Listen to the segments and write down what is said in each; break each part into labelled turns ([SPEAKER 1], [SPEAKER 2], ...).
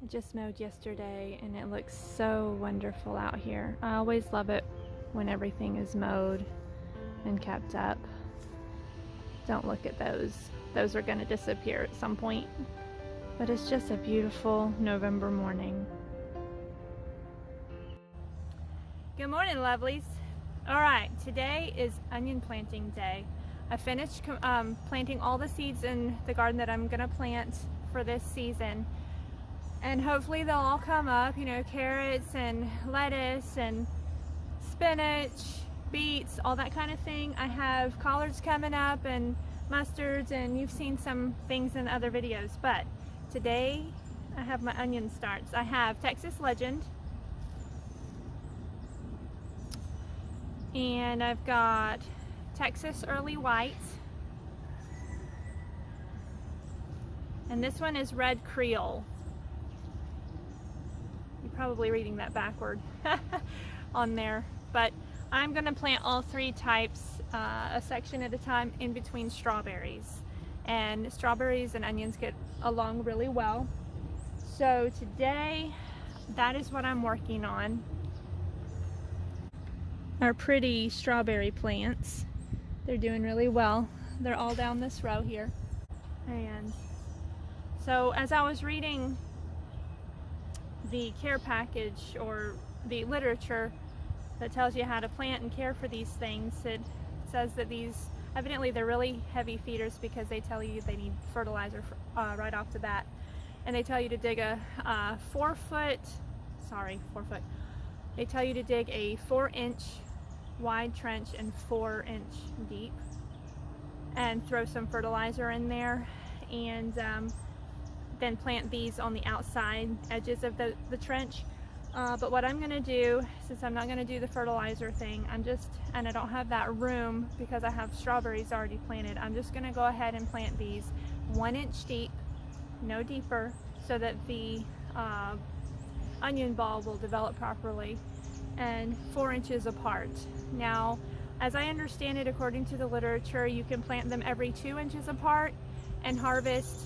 [SPEAKER 1] I just mowed yesterday and it looks so wonderful out here. I always love it when everything is mowed and kept up. Don't look at those. Those are going to disappear at some point. But it's just a beautiful November morning. Good morning, lovelies. Alright, today is onion planting day. I finished planting all the seeds in the garden that I'm going to plant for this season. And hopefully they'll all come up, you know, carrots and lettuce and spinach, beets, all that kind of thing. I have collards coming up and mustards, and you've seen some things in other videos. But today I have my onion starts. I have Texas Legend, and I've got Texas Early White, and this one is Red Creole. You're probably reading that backward on there, but I'm going to plant all three types a section at a time in between strawberries, and strawberries and onions get along really well. So today that is what I'm working on. Our pretty strawberry plants, they're doing really well. They're all down this row here. And so as I was reading the care package or the literature that tells you how to plant and care for these things, it says that these, evidently they're really heavy feeders because they tell you they need fertilizer right off the bat. And they tell you to dig a 4 foot, they tell you to dig a 4-inch wide trench and 4-inch deep and throw some fertilizer in there, and then plant these on the outside edges of the trench. But what I'm going to do, since I'm not going to do the fertilizer thing, and I don't have that room because I have strawberries already planted, I'm just going to go ahead and plant these 1 inch deep, no deeper, so that the onion ball will develop properly, and 4 inches apart. Now, as I understand it, according to the literature, you can plant them every 2 inches apart and harvest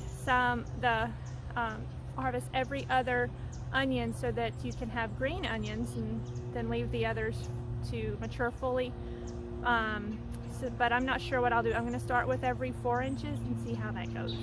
[SPEAKER 1] harvest every other onion so that you can have green onions and then leave the others to mature fully. But I'm not sure what I'll do. I'm going to start with every 4 inches and see how that goes.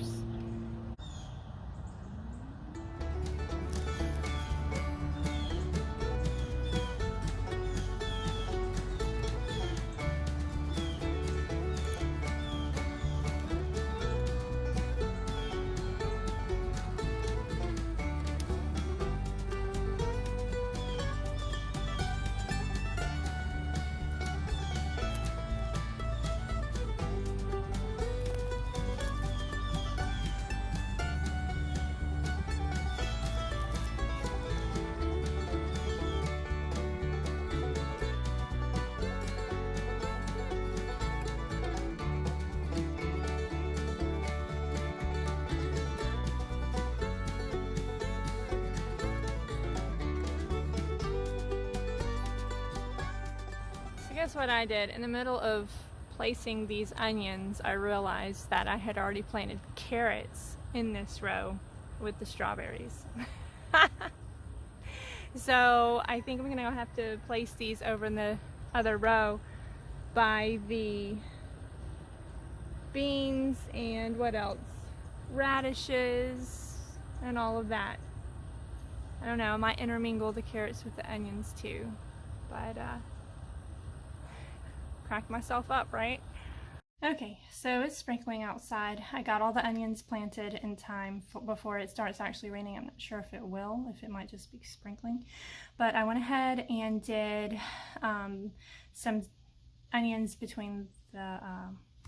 [SPEAKER 1] Guess what I did? In the middle of placing these onions, I realized that I had already planted carrots in this row with the strawberries. So I think I'm gonna have to place these over in the other row by the beans and what else? Radishes and all of that. I don't know, I might intermingle the carrots with the onions too, but crack myself up, right? Okay, so it's sprinkling outside. I got all the onions planted in time before it starts actually raining. I'm not sure if it will, if it might just be sprinkling. But I went ahead and did some onions between the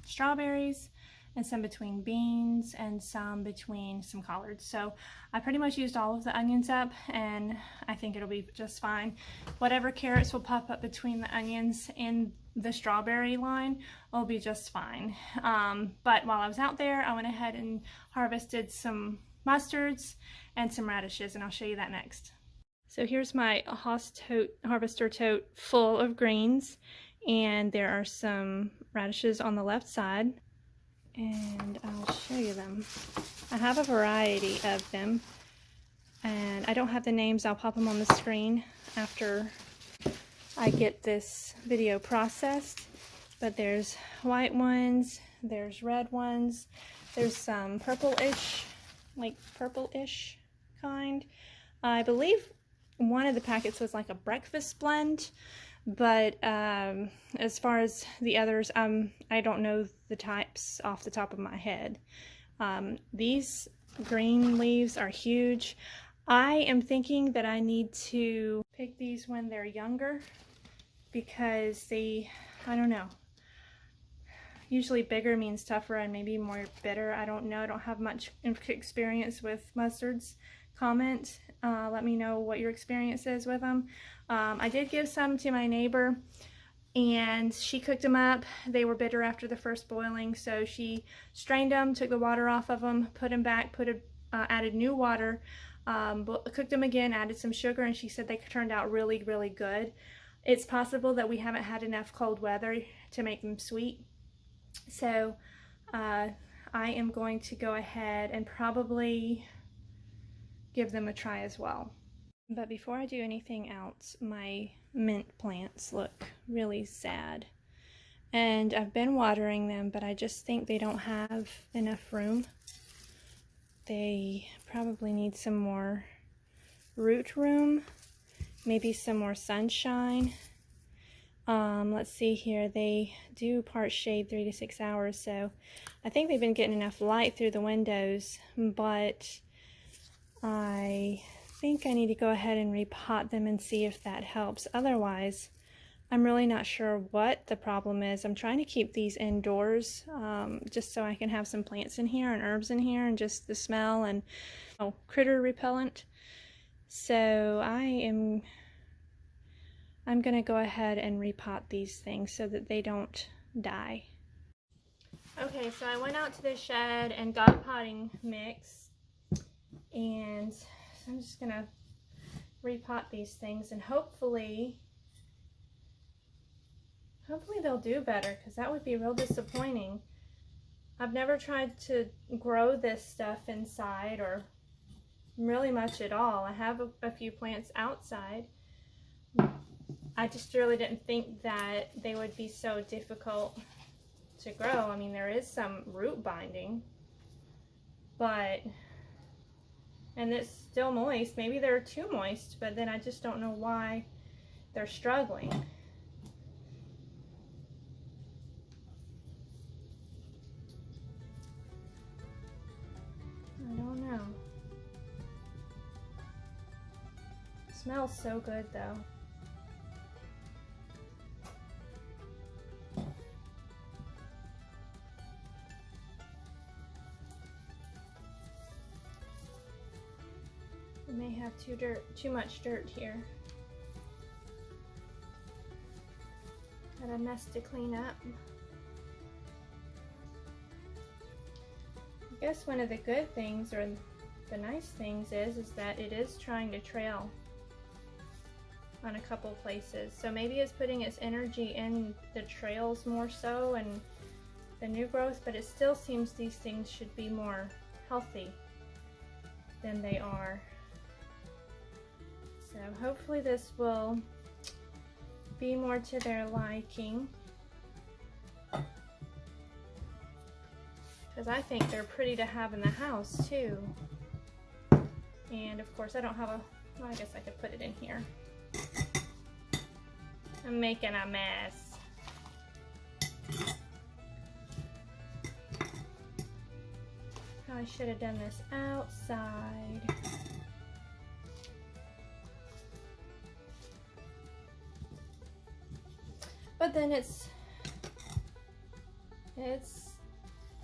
[SPEAKER 1] strawberries, and some between beans, and some between some collards. So I pretty much used all of the onions up, and I think it'll be just fine. Whatever carrots will pop up between the onions in the strawberry line will be just fine. But while I was out there, I went ahead and harvested some mustards and some radishes, and I'll show you that next. So here's my harvester tote full of greens, and there are some radishes on the left side, and I'll show you them. I have a variety of them, and I don't have the names. I'll pop them on the screen after I get this video processed. But there's white ones, there's red ones, there's some purple-ish, like purple-ish kind. I believe one of the packets was like a breakfast blend, but as far as the others, I don't know the types off the top of my head. These green leaves are huge. I am thinking that I need to pick these when they're younger because they, I don't know. Usually bigger means tougher and maybe more bitter. I don't know. I don't have much experience with mustards. Comment. Let me know what your experience is with them. I did give some to my neighbor and she cooked them up. They were bitter after the first boiling, so she strained them, took the water off of them, put them back, added new water, cooked them again, added some sugar, and she said they turned out really, really good. It's possible that we haven't had enough cold weather to make them sweet. So I am going to go ahead and probably give them a try as well. But before I do anything else, my mint plants look really sad. And I've been watering them, but I just think they don't have enough room. They probably need some more root room, maybe some more sunshine. Let's see here, they do part shade 3 to 6 hours, so I think they've been getting enough light through the windows, but I think I need to go ahead and repot them and see if that helps. Otherwise, I'm really not sure what the problem is. I'm trying to keep these indoors just so I can have some plants in here and herbs in here and just the smell and critter repellent. So I'm gonna go ahead and repot these things so that they don't die. Okay, so I went out to the shed and got a potting mix, and I'm just gonna repot these things, and hopefully they'll do better, because that would be real disappointing. I've never tried to grow this stuff inside or really much at all. I have a few plants outside. I just really didn't think that they would be so difficult to grow. I mean, there is some root binding, and it's still moist. Maybe they're too moist, but then I just don't know why they're struggling. I don't know. It smells so good though. I may have too much dirt here. Got a mess to clean up. I guess one of the good things, or the nice things, is that it is trying to trail on a couple places. So maybe it's putting its energy in the trails more so and the new growth, but it still seems these things should be more healthy than they are. So hopefully this will be more to their liking, because I think they're pretty to have in the house too. And of course I don't have well, I guess I could put it in here. I'm making a mess. Probably should have done this outside. But then it's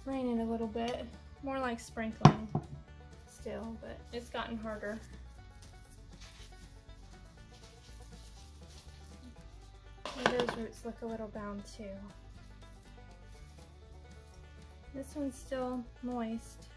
[SPEAKER 1] raining a little bit, more like sprinkling still, but it's gotten harder. And those roots look a little brown too. This one's still moist.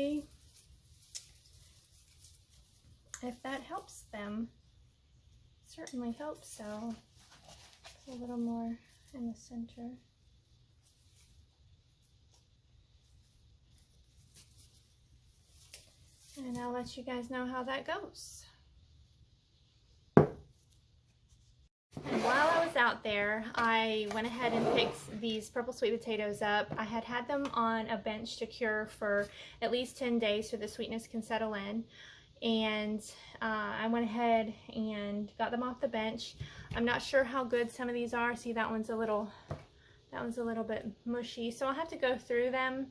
[SPEAKER 1] see if that helps them. Certainly hope so. It's a little more in the center. And I'll let you guys know how that goes. And while I was out there, I went ahead and picked these purple sweet potatoes up. I had had them on a bench to cure for at least 10 days so the sweetness can settle in. And I went ahead and got them off the bench. I'm not sure how good some of these are. See, that one's a little bit mushy. So I'll have to go through them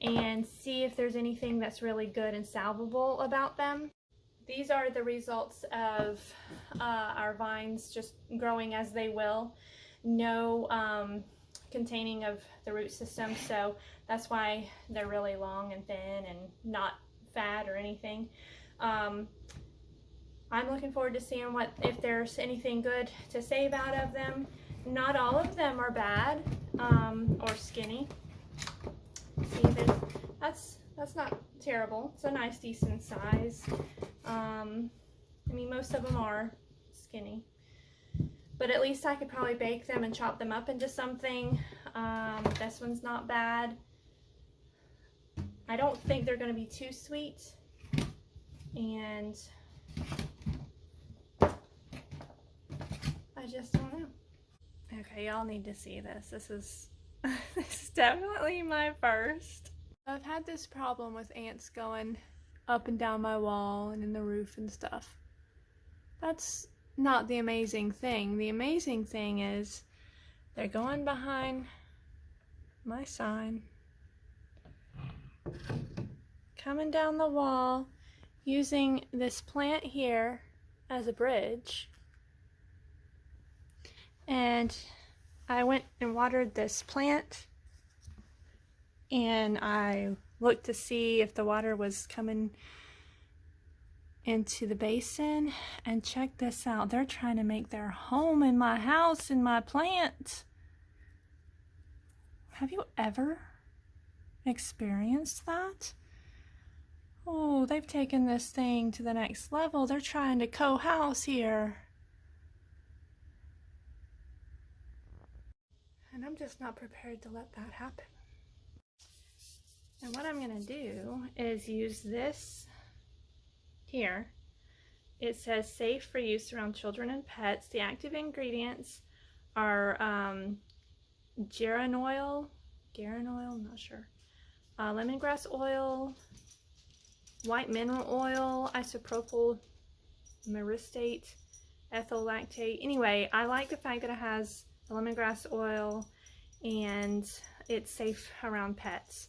[SPEAKER 1] and see if there's anything that's really good and salvable about them. These are the results of our vines just growing as they will. No containing of the root system, so that's why they're really long and thin and not fat or anything. I'm looking forward to seeing if there's anything good to save out of them. Not all of them are bad or skinny. See, that's not terrible. It's a nice decent size. I mean, most of them are skinny, but at least I could probably bake them and chop them up into something. This one's not bad. I don't think they're going to be too sweet, and I just don't know. Okay, y'all need to see this. This is definitely my first. I've had this problem with ants going up and down my wall and in the roof and stuff. That's not the amazing thing. The amazing thing is they're going behind my sign, coming down the wall, using this plant here as a bridge. And I went and watered this plant, and I looked to see if the water was coming into the basin, and check this out. They're trying to make their home in my house, in my plant. Have you ever experienced that? Oh, they've taken this thing to the next level. They're trying to co-house here. And I'm just not prepared to let that happen. And what I'm going to do is use this here. It says safe for use around children and pets. The active ingredients are geraniol, I'm not sure, lemongrass oil, white mineral oil, isopropyl myristate, ethyl lactate. Anyway, I like the fact that it has the lemongrass oil and it's safe around pets,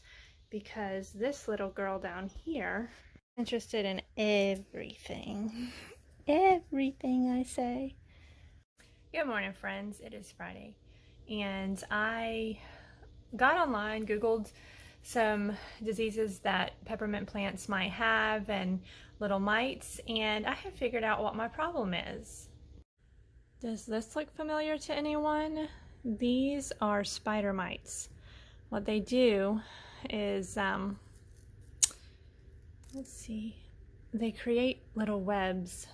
[SPEAKER 1] because this little girl down here is interested in everything. Everything, I say. Good morning, friends. It is Friday, and I got online, Googled some diseases that peppermint plants might have and little mites, and I have figured out what my problem is. Does this look familiar to anyone? These are spider mites. What they do is, let's see, they create little webs,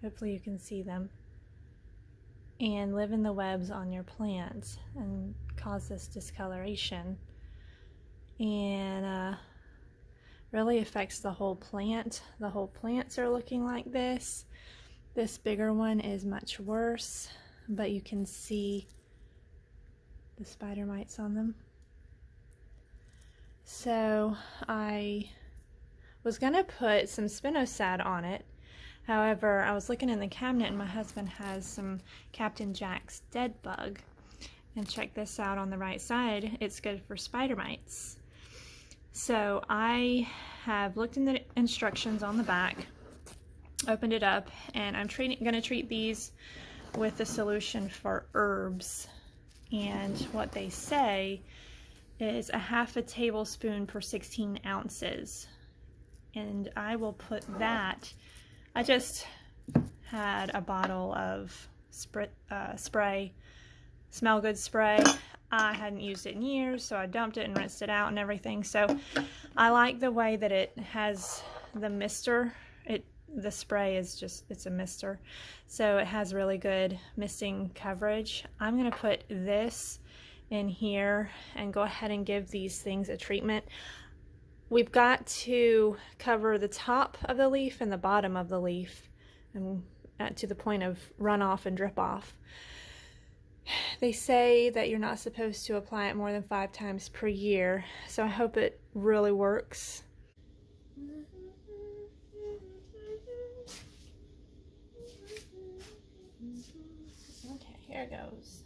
[SPEAKER 1] hopefully you can see them, and live in the webs on your plants and cause this discoloration, and really affects the whole plant. The whole plants are looking like this. This bigger one is much worse, but you can see the spider mites on them. So I was gonna put some spinosad on it. However, I was looking in the cabinet and my husband has some Captain Jack's dead bug. And check this out on the right side, it's good for spider mites. So I have looked in the instructions on the back, opened it up, and I'm gonna treat these with a solution for herbs. And what they say is a half a tablespoon per 16 ounces. And I will put that, I just had a bottle of spray, smell good spray. I hadn't used it in years, so I dumped it and rinsed it out and everything. So I like the way that it has the mister. The spray is just, it's a mister. So it has really good misting coverage. I'm gonna put this in here and go ahead and give these things a treatment. We've got to cover the top of the leaf and the bottom of the leaf, and to the point of runoff and drip off. They say that you're not supposed to apply it more than 5 times per year, so I hope it really works. Okay, here it goes.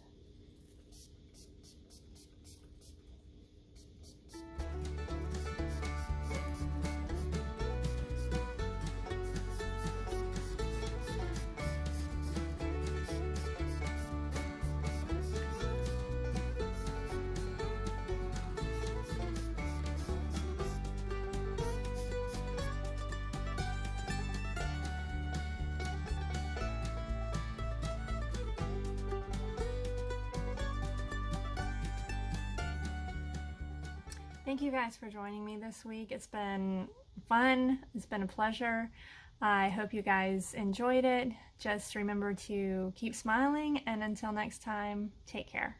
[SPEAKER 1] Thank you guys for joining me this week. It's been fun. It's been a pleasure. I hope you guys enjoyed it. Just remember to keep smiling, and until next time, take care.